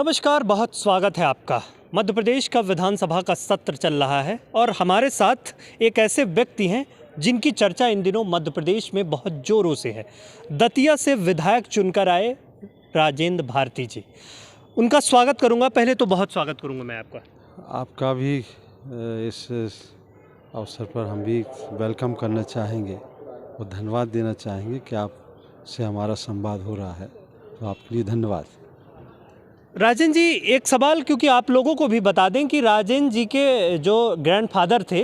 नमस्कार, बहुत स्वागत है आपका। मध्य प्रदेश का विधानसभा का सत्र चल रहा है और हमारे साथ एक ऐसे व्यक्ति हैं जिनकी चर्चा इन दिनों मध्य प्रदेश में बहुत जोरों से है। दतिया से विधायक चुनकर आए राजेंद्र भारती जी, उनका स्वागत करूंगा। पहले तो बहुत स्वागत करूंगा मैं आपका भी इस अवसर पर हम भी वेलकम करना चाहेंगे और धन्यवाद देना चाहेंगे कि आपसे हमारा संवाद हो रहा है, तो आपके लिए धन्यवाद। राजेंद्र जी, एक सवाल, क्योंकि आप लोगों को भी बता दें कि राजेंद्र जी के जो ग्रैंडफादर थे,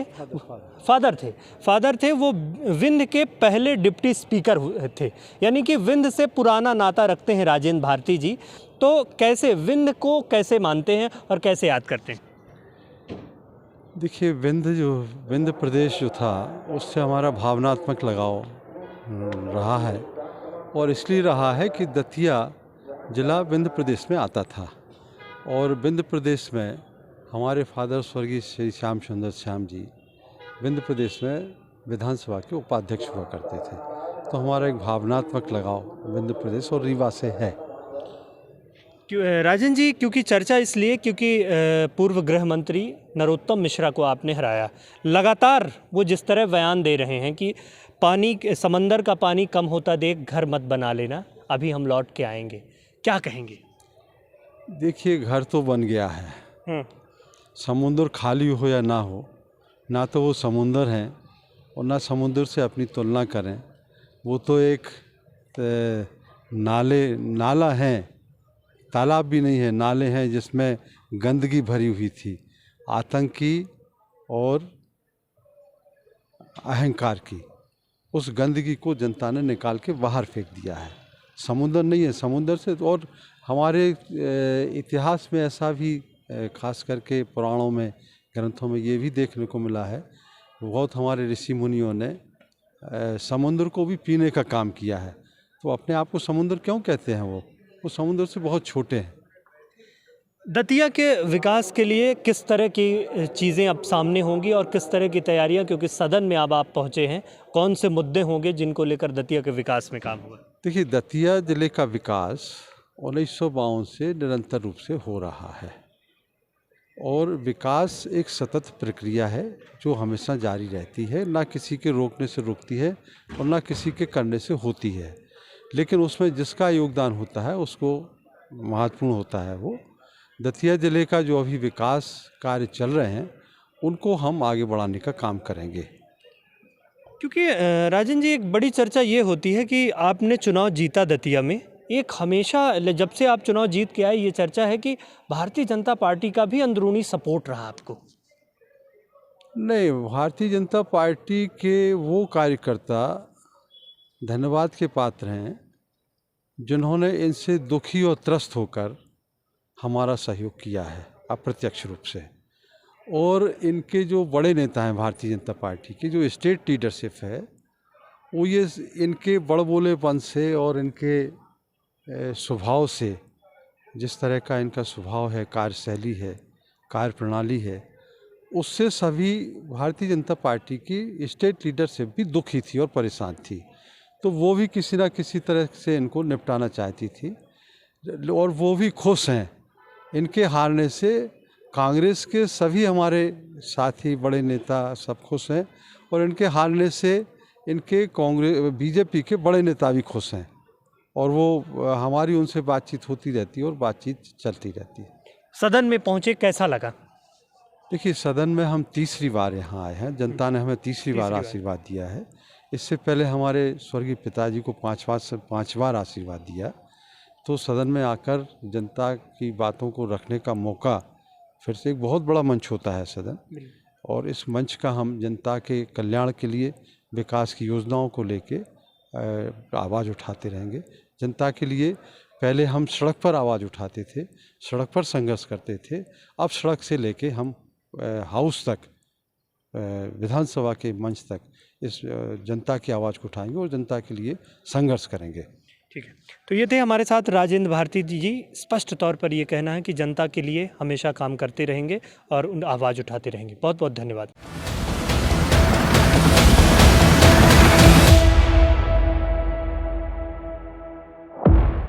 फादर थे वो विंध्य के पहले डिप्टी स्पीकर थे, यानी कि विंध्य से पुराना नाता रखते हैं राजेंद्र भारती जी। तो कैसे विंध्य को कैसे मानते हैं और कैसे याद करते हैं? देखिए, विंध्य प्रदेश जो था उससे हमारा भावनात्मक लगाव रहा है, और इसलिए रहा है कि दतिया जिला विंध्य प्रदेश में आता था, और विंध्य प्रदेश में हमारे फादर स्वर्गीय श्री श्याम सुंदर श्याम जी विंध्य प्रदेश में विधानसभा के उपाध्यक्ष हुआ करते थे। तो हमारा एक भावनात्मक लगाव विंध्य प्रदेश और रीवा से है। राजन जी, क्योंकि चर्चा इसलिए क्योंकि पूर्व गृह मंत्री नरोत्तम मिश्रा को आपने हराया। लगातार वो जिस तरह बयान दे रहे हैं कि समंदर का पानी कम होता देख घर मत बना लेना, अभी हम लौट के आएंगे, क्या कहेंगे? देखिए, घर तो बन गया है। समुद्र खाली हो या ना हो, ना तो वो समुंदर हैं और ना समुद्र से अपनी तुलना करें। वो तो एक नाला है, तालाब भी नहीं है, नाले हैं जिसमें गंदगी भरी हुई थी, आतंकी और अहंकार की। उस गंदगी को जनता ने निकाल के बाहर फेंक दिया है। समुद्र नहीं है, समुद्र से। और हमारे इतिहास में ऐसा भी खास करके पुराणों में, ग्रंथों में ये भी देखने को मिला है, बहुत हमारे ऋषि मुनियों ने समुद्र को भी पीने का काम किया है। तो अपने आप को समुद्र क्यों कहते हैं? वो समुद्र से बहुत छोटे हैं। दतिया के विकास के लिए किस तरह की चीज़ें अब सामने होंगी और किस तरह की तैयारियां, क्योंकि सदन में अब आप पहुंचे हैं, कौन से मुद्दे होंगे जिनको लेकर दतिया के विकास में काम होगा? देखिए, दतिया जिले का विकास 1952 से निरंतर रूप से हो रहा है, और विकास एक सतत प्रक्रिया है जो हमेशा जारी रहती है, ना किसी के रोकने से रुकती है और ना किसी के करने से होती है। लेकिन उसमें जिसका योगदान होता है उसको महत्वपूर्ण होता है। वो दतिया जिले का जो अभी विकास कार्य चल रहे हैं उनको हम आगे बढ़ाने का काम करेंगे। क्योंकि राजन जी, एक बड़ी चर्चा ये होती है कि आपने चुनाव जीता दतिया में। एक हमेशा जब से आप चुनाव जीत के आए, ये चर्चा है कि भारतीय जनता पार्टी का भी अंदरूनी सपोर्ट रहा आपको। नहीं, भारतीय जनता पार्टी के वो कार्यकर्ता धन्यवाद के पात्र हैं जिन्होंने इनसे दुखी और त्रस्त होकर हमारा सहयोग किया है अप्रत्यक्ष रूप से। और इनके जो बड़े नेता हैं भारतीय जनता पार्टी की, जो स्टेट लीडरशिप है, वो ये इनके बड़बोलेपन से और इनके स्वभाव से, जिस तरह का इनका स्वभाव है, कार्यशैली है, कार्यप्रणाली है, उससे सभी भारतीय जनता पार्टी की स्टेट लीडरशिप भी दुखी थी और परेशान थी। तो वो भी किसी ना किसी तरह से इनको निपटाना चाहती थी, और वो भी खुश हैं। इनके हारने से कांग्रेस के सभी हमारे साथी बड़े नेता सब खुश हैं, और इनके हारने से इनके बीजेपी के बड़े नेता भी खुश हैं, और वो हमारी उनसे बातचीत होती रहती है और बातचीत चलती रहती है। सदन में पहुंचे, कैसा लगा? देखिए, सदन में हम तीसरी बार यहाँ आए हैं। जनता ने हमें तीसरी बार आशीर्वाद दिया है। इससे पहले हमारे स्वर्गीय पिताजी को 5 बार आशीर्वाद दिया। तो सदन में आकर जनता की बातों को रखने का मौका फिर से एक बहुत बड़ा मंच होता है सदन, और इस मंच का हम जनता के कल्याण के लिए, विकास की योजनाओं को लेके आवाज़ उठाते रहेंगे। जनता के लिए पहले हम सड़क पर आवाज़ उठाते थे, सड़क पर संघर्ष करते थे। अब सड़क से लेके हम हाउस तक, विधानसभा के मंच तक इस जनता की आवाज़ को उठाएंगे और जनता के लिए संघर्ष करेंगे। ठीक है, तो ये थे हमारे साथ राजेंद्र भारती जी। स्पष्ट तौर पर ये कहना है कि जनता के लिए हमेशा काम करते रहेंगे और आवाज़ उठाते रहेंगे। बहुत बहुत धन्यवाद।